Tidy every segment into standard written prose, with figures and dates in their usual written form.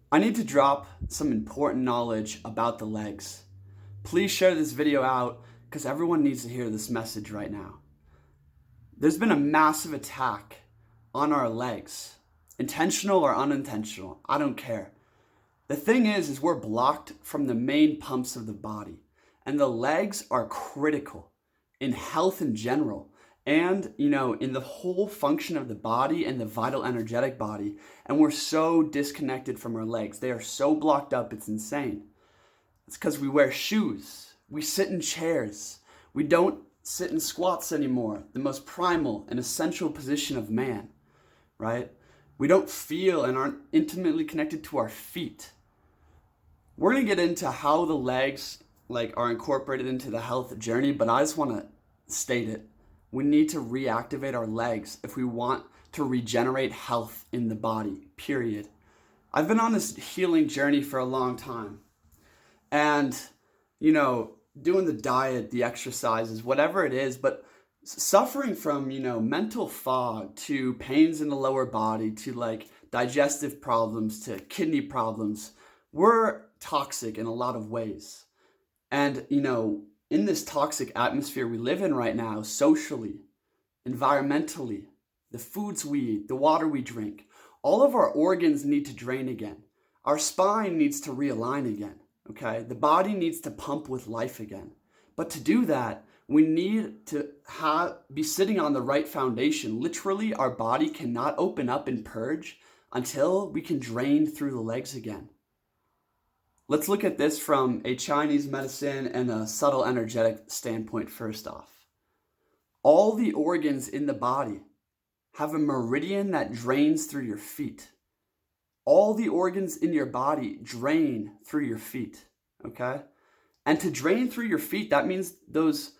I need to drop some important knowledge about the legs. Please share this video out because everyone needs to hear this message right now. There's been a massive attack on our legs, intentional or unintentional, I don't care. The thing is we're blocked from the main pumps of the body, and the legs are critical in health in general and, in the whole function of the body and the vital energetic body. And we're so disconnected from our legs. They are so blocked up, it's insane. It's because we wear shoes, we sit in chairs, we don't sit in squats anymore, the most primal and essential position of man, right? We don't feel and aren't intimately connected to our feet. We're going to get into how the legs are incorporated into the health journey, but I just want to state it. We need to reactivate our legs if we want to regenerate health in the body, period. I've been on this healing journey for a long time. And, doing the diet, the exercises, whatever it is, but suffering from, mental fog to pains in the lower body to digestive problems to kidney problems, we're toxic in a lot of ways. And, in this toxic atmosphere we live in right now, socially, environmentally, the foods we eat, the water we drink, all of our organs need to drain again. Our spine needs to realign again, okay? The body needs to pump with life again. But to do that, we need to be sitting on the right foundation. Literally, our body cannot open up and purge until we can drain through the legs again. Let's look at this from a Chinese medicine and a subtle energetic standpoint first off. All the organs in the body have a meridian that drains through your feet. All the organs in your body drain through your feet, okay? And to drain through your feet, that means those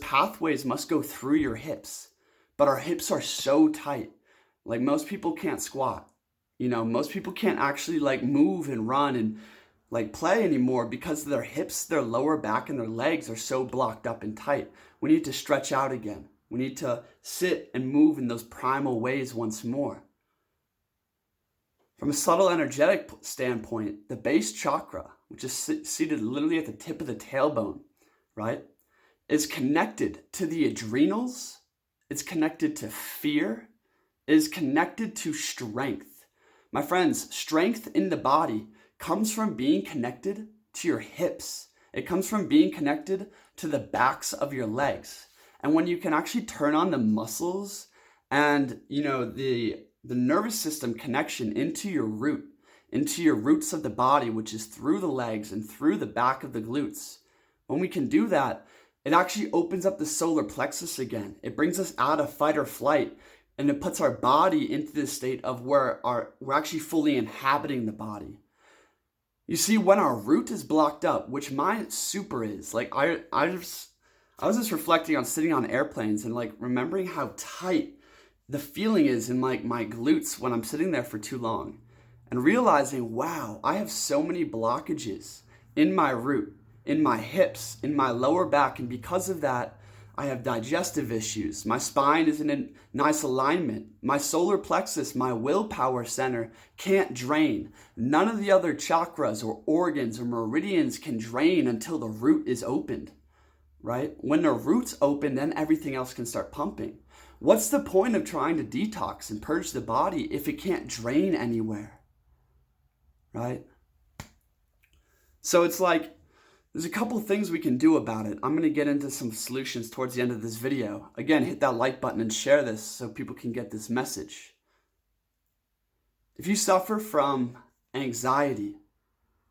pathways must go through your hips. But our hips are so tight. Most people can't squat. Most people can't actually move and run and play anymore because their hips, their lower back, and their legs are so blocked up and tight. We need to stretch out again. We need to sit and move in those primal ways once more. From a subtle energetic standpoint, the base chakra, which is seated literally at the tip of the tailbone, right, is connected to the adrenals, it's connected to fear, is connected to strength. My friends, strength in the body comes from being connected to your hips. It comes from being connected to the backs of your legs. And when you can actually turn on the muscles and, the nervous system connection into your roots of the body, which is through the legs and through the back of the glutes. When we can do that, it actually opens up the solar plexus again. It brings us out of fight or flight, and it puts our body into this state of where we're actually fully inhabiting the body. You see, when our root is blocked up, which my super is, I was just reflecting on sitting on airplanes and remembering how tight the feeling is in my glutes when I'm sitting there for too long, and realizing, wow, I have so many blockages in my root, in my hips, in my lower back, and because of that, I have digestive issues. My spine isn't in nice alignment. My solar plexus, my willpower center, can't drain. None of the other chakras or organs or meridians can drain until the root is opened, right? When the root's open, then everything else can start pumping. What's the point of trying to detox and purge the body if it can't drain anywhere, right? So it's there's a couple things we can do about it. I'm going to get into some solutions towards the end of this video. Again, hit that like button and share this so people can get this message. If you suffer from anxiety,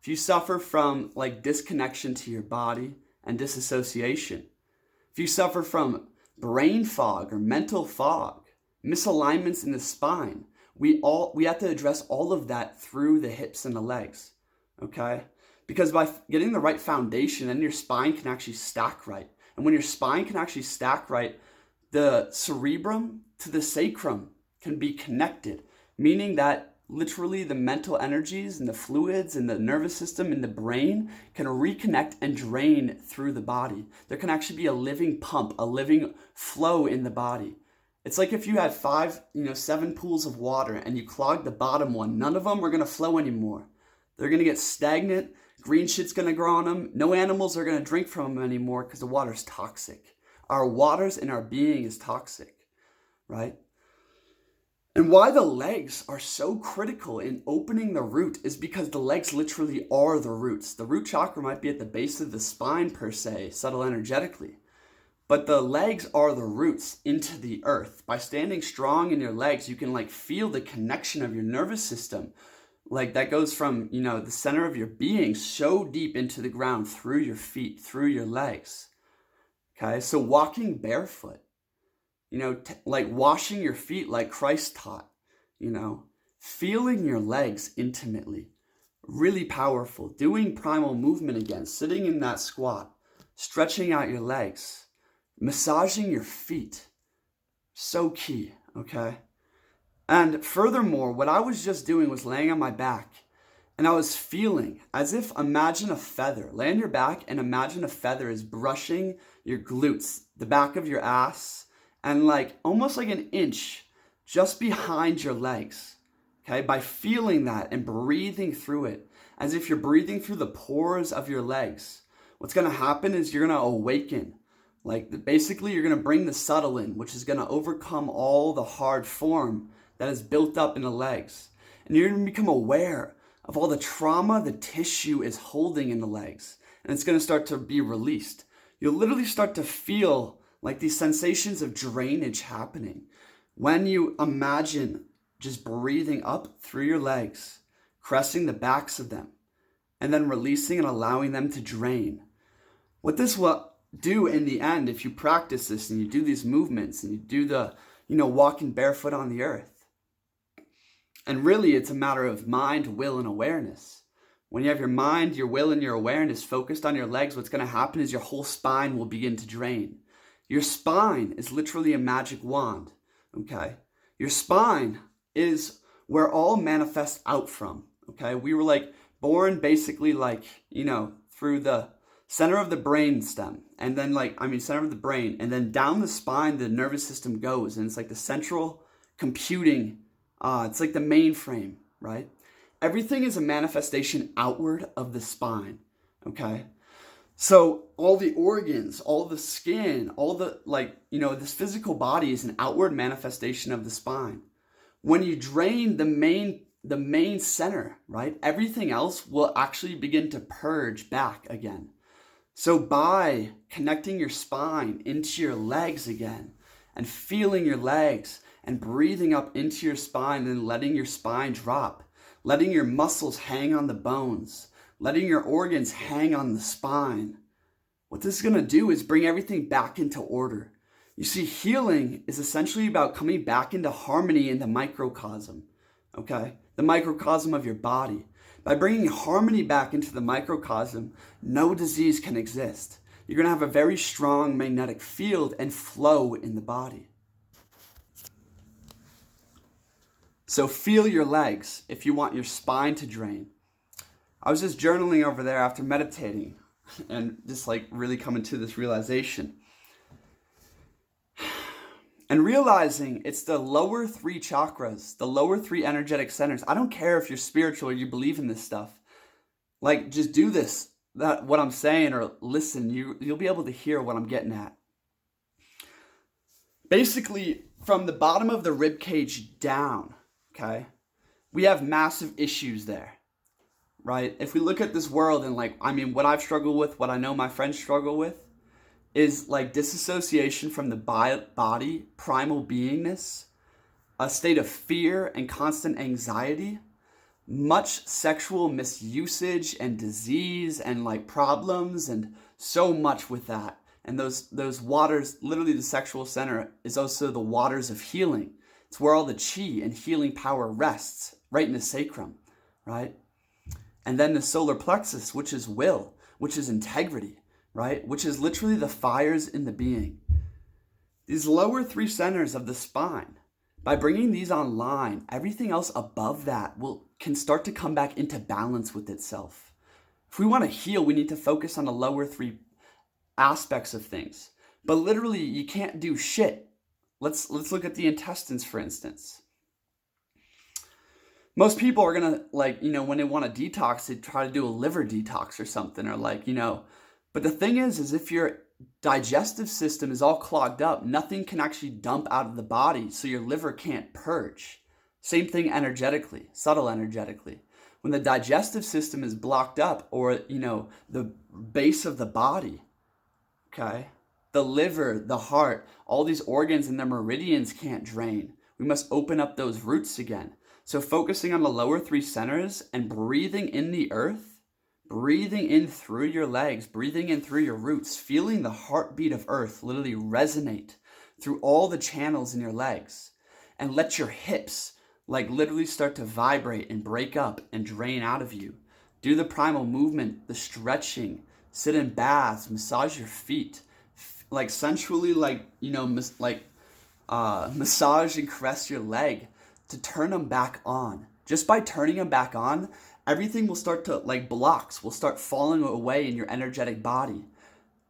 if you suffer from disconnection to your body and disassociation, if you suffer from brain fog or mental fog, misalignments in the spine, we have to address all of that through the hips and the legs, okay? Because by getting the right foundation, then your spine can actually stack right. And when your spine can actually stack right, the cerebrum to the sacrum can be connected, meaning that literally the mental energies and the fluids and the nervous system and the brain can reconnect and drain through the body. There can actually be a living pump, a living flow in the body. It's like if you had 7 pools of water and you clogged the bottom one, none of them are going to flow anymore. They're going to get stagnant. Green shit's going to grow on them. No animals are going to drink from them anymore because the water's toxic. Our waters and our being is toxic, right? And why the legs are so critical in opening the root is because the legs literally are the roots. The root chakra might be at the base of the spine per se, subtle energetically. But the legs are the roots into the earth. By standing strong in your legs, you can feel the connection of your nervous system. That goes from, the center of your being so deep into the ground through your feet, through your legs. Okay, so walking barefoot, washing your feet like Christ taught, feeling your legs intimately, really powerful. Doing primal movement again, sitting in that squat, stretching out your legs, massaging your feet, so key, okay? And furthermore, what I was just doing was laying on my back, and I was feeling as if, imagine a feather. Lay on your back and imagine a feather is brushing your glutes, the back of your ass, and almost like an inch just behind your legs, okay? By feeling that and breathing through it, as if you're breathing through the pores of your legs, what's going to happen is you're going to awaken. Basically, you're going to bring the subtle in, which is going to overcome all the hard form that is built up in the legs. And you're going to become aware of all the trauma the tissue is holding in the legs. And it's going to start to be released. You'll literally start to feel these sensations of drainage happening when you imagine just breathing up through your legs, caressing the backs of them, and then releasing and allowing them to drain. What this will do in the end, if you practice this and you do these movements and you do the, walking barefoot on the earth, and really it's a matter of mind, will, and awareness. When you have your mind, your will, and your awareness focused on your legs, what's going to happen is your whole spine will begin to drain. Your spine is literally a magic wand, okay? Your spine is where all manifests out from, okay? We were born basically through the center of the brain stem, and then center of the brain, and then down the spine, the nervous system goes, and it's the central computing, it's the mainframe, right? Everything is a manifestation outward of the spine, okay? So all the organs, all the skin, all the, this physical body is an outward manifestation of the spine. When you drain the main center, right, everything else will actually begin to purge back again. So by connecting your spine into your legs again and feeling your legs and breathing up into your spine and letting your spine drop, letting your muscles hang on the bones, letting your organs hang on the spine, what this is going to do is bring everything back into order. You see, healing is essentially about coming back into harmony in the microcosm, okay? The microcosm of your body. By bringing harmony back into the microcosm, no disease can exist. You're going to have a very strong magnetic field and flow in the body. So feel your legs if you want your spine to drain. I was just journaling over there after meditating and just really coming to this realization. And realizing it's the lower three chakras, the lower three energetic centers. I don't care if you're spiritual or you believe in this stuff. Just do this, what I'm saying, or listen. You'll be able to hear what I'm getting at. Basically, from the bottom of the rib cage down, okay, we have massive issues there, right? If we look at this world and what I've struggled with, what I know my friends struggle with, is disassociation from the body, primal beingness, a state of fear and constant anxiety, much sexual misusage and disease and problems, and so much with that. And those waters, literally the sexual center is also the waters of healing. It's where all the chi and healing power rests, right in the sacrum, right? And then the solar plexus, which is will, which is integrity, right? Which is literally the fires in the being. These lower three centers of the spine, by bringing these online, everything else above that can start to come back into balance with itself. If we want to heal, we need to focus on the lower three aspects of things. But literally, you can't do shit. Let's look at the intestines, for instance. Most people are gonna, like, when they want to detox, they try to do a liver detox or something, or like, but the thing is if your digestive system is all clogged up, nothing can actually dump out of the body, so your liver can't purge. Same thing energetically, subtle energetically. When the digestive system is blocked up, or, the base of the body, okay, the liver, the heart, all these organs and their meridians can't drain. We must open up those roots again. So focusing on the lower three centers and breathing in the earth, breathing in through your legs, breathing in through your roots, feeling the heartbeat of earth literally resonate through all the channels in your legs, and let your hips like literally start to vibrate and break up and drain out of you. Do the primal movement, the stretching, sit in baths, massage your feet, like sensually, massage and caress your leg to turn them back on. Just by turning them back on, everything will start to, like blocks, will start falling away in your energetic body.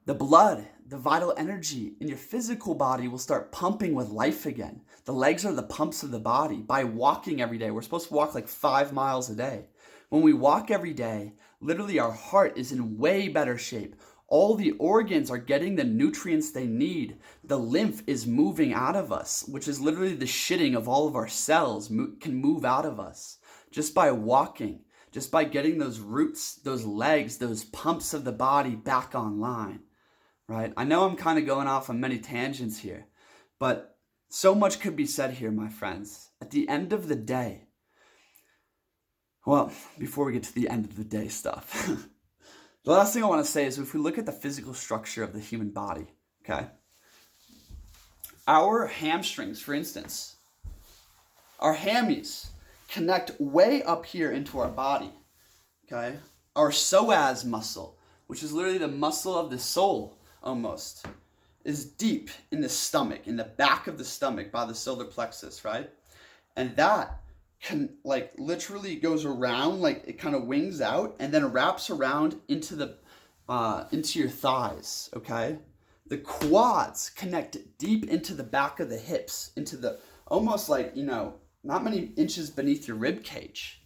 The blood, the vital energy in your physical body will start pumping with life again. The legs are the pumps of the body. By walking every day, we're supposed to walk like 5 miles a day. When we walk every day, literally our heart is in way better shape. All the organs are getting the nutrients they need. The lymph is moving out of us, which is literally the shitting of all of our cells can move out of us just by walking, just by getting those roots, those legs, those pumps of the body back online, right? I know I'm kind of going off on many tangents here, but so much could be said here, my friends. At the end of the day, well, before we get to the end of the day stuff, the last thing I want to say is if we look at the physical structure of the human body, okay? Our hamstrings, for instance, our hammies connect way up here into our body, okay? Our psoas muscle, which is literally the muscle of the soul almost, is deep in the stomach, in the back of the stomach by the solar plexus, right? And that can literally goes around, it kind of wings out and then wraps around into your thighs, okay? The quads connect deep into the back of the hips, into the almost not many inches beneath your rib cage.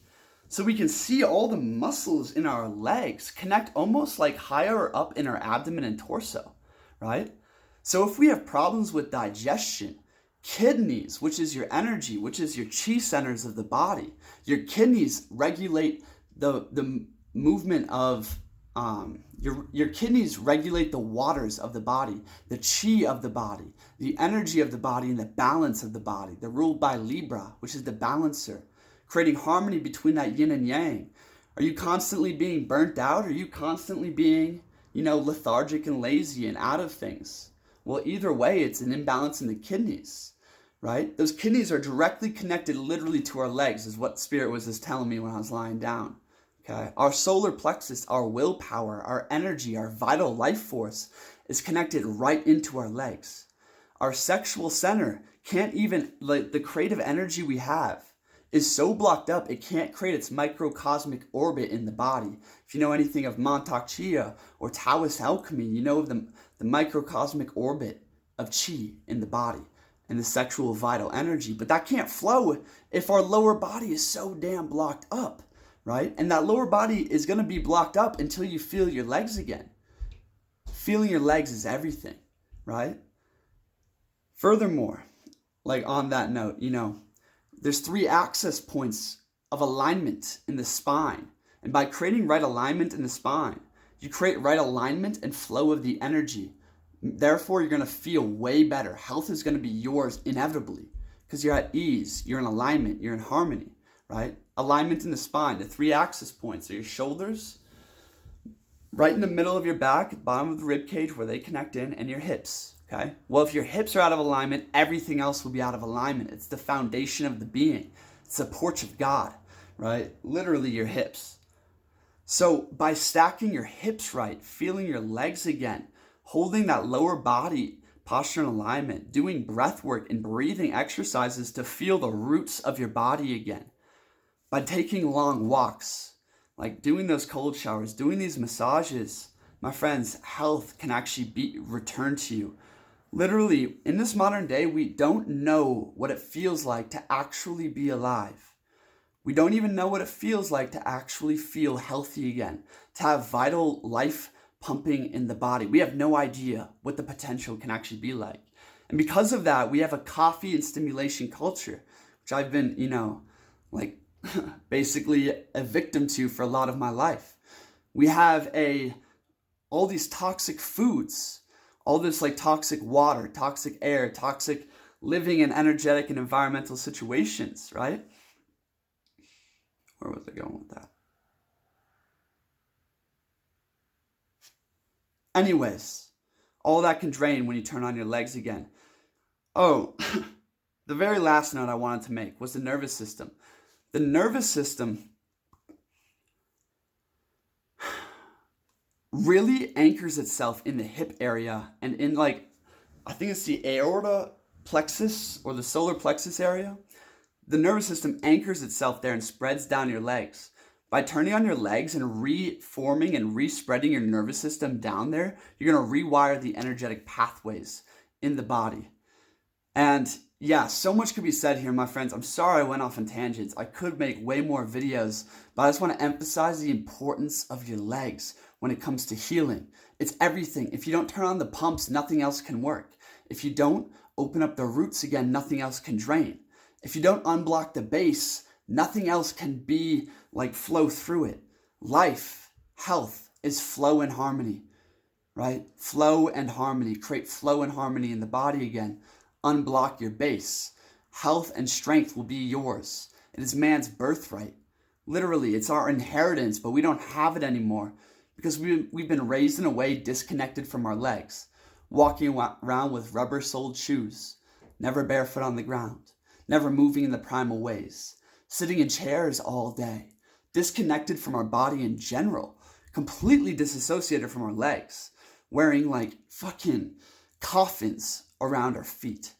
So we can see all the muscles in our legs connect almost like higher up in our abdomen and torso, right? So if we have problems with digestion, kidneys, which is your energy, which is your chi centers of the body, your kidneys regulate the movement of your kidneys regulate the waters of the body, the chi of the body, the energy of the body, and the balance of the body. They're ruled by Libra, which is the balancer, creating harmony between that yin and yang. Are you constantly being burnt out? Are you constantly being, lethargic and lazy and out of things? Well, either way, it's an imbalance in the kidneys, right? Those kidneys are directly connected literally to our legs, is what Spirit was just telling me when I was lying down. Okay? Our solar plexus, our willpower, our energy, our vital life force is connected right into our legs. Our sexual center can't even, the creative energy we have is so blocked up, it can't create its microcosmic orbit in the body. If you know anything of Montauk Chia or Taoist alchemy, you know of the microcosmic orbit of chi in the body and the sexual vital energy. But that can't flow if our lower body is so damn blocked up, right? And that lower body is going to be blocked up until you feel your legs again. Feeling your legs is everything, right? Furthermore, on that note, there's 3 access points of alignment in the spine. And by creating right alignment in the spine, you create right alignment and flow of the energy. Therefore, you're going to feel way better. Health is going to be yours inevitably because you're at ease, you're in alignment, you're in harmony, right? Alignment in the spine, the 3 access points are your shoulders, right in the middle of your back, bottom of the rib cage where they connect in, and your hips. Okay. Well, if your hips are out of alignment, everything else will be out of alignment. It's the foundation of the being. It's the porch of God, right? Literally your hips. So by stacking your hips right, feeling your legs again, holding that lower body posture and alignment, doing breath work and breathing exercises to feel the roots of your body again, by taking long walks, like doing those cold showers, doing these massages, my friends, health can actually be returned to you. Literally, in this modern day, we don't know what it feels like to actually be alive. We don't even know what it feels like to actually feel healthy again, to have vital life pumping in the body. We have no idea what the potential can actually be like. And because of that, we have a coffee and stimulation culture, which I've been, like basically a victim to for a lot of my life. We have all these toxic foods, all this like toxic water, toxic air, toxic living in energetic and environmental situations, right? Where was I going with that? Anyways, all that can drain when you turn on your legs again. Oh, the very last note I wanted to make was the nervous system. The nervous system really anchors itself in the hip area and in like, I think it's the aorta plexus or the solar plexus area. The nervous system anchors itself there and spreads down your legs. By turning on your legs and reforming and respreading your nervous system down there, you're going to rewire the energetic pathways in the body. And yeah, so much could be said here, my friends. I'm sorry I went off on tangents. I could make way more videos, but I just want to emphasize the importance of your legs when it comes to healing. It's everything. If you don't turn on the pumps, nothing else can work. If you don't open up the roots again, nothing else can drain. If you don't unblock the base, nothing else can be like flow through it. Life, health is flow and harmony, right? Flow and harmony. Create flow and harmony in the body again. Unblock your base. Health and strength will be yours. It is man's birthright. Literally, it's our inheritance, but we don't have it anymore because we've been raised in a way disconnected from our legs, walking around with rubber-soled shoes, never barefoot on the ground, never moving in the primal ways, sitting in chairs all day, disconnected from our body in general, completely disassociated from our legs, wearing like fucking coffins around our feet.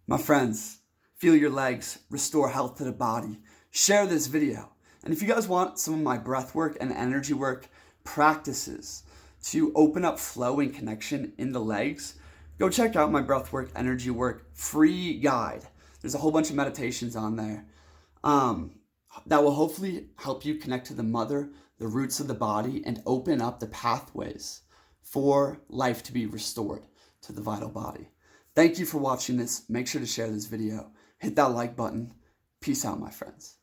My friends, feel your legs, restore health to the body. Share this video. And if you guys want some of my breath work and energy work practices to open up flow and connection in the legs, go check out my breath work, energy work free guide. There's a whole bunch of meditations on there that will hopefully help you connect to the mother, the roots of the body, and open up the pathways for life to be restored to the vital body. Thank you for watching this. Make sure to share this video. Hit that like button. Peace out, my friends.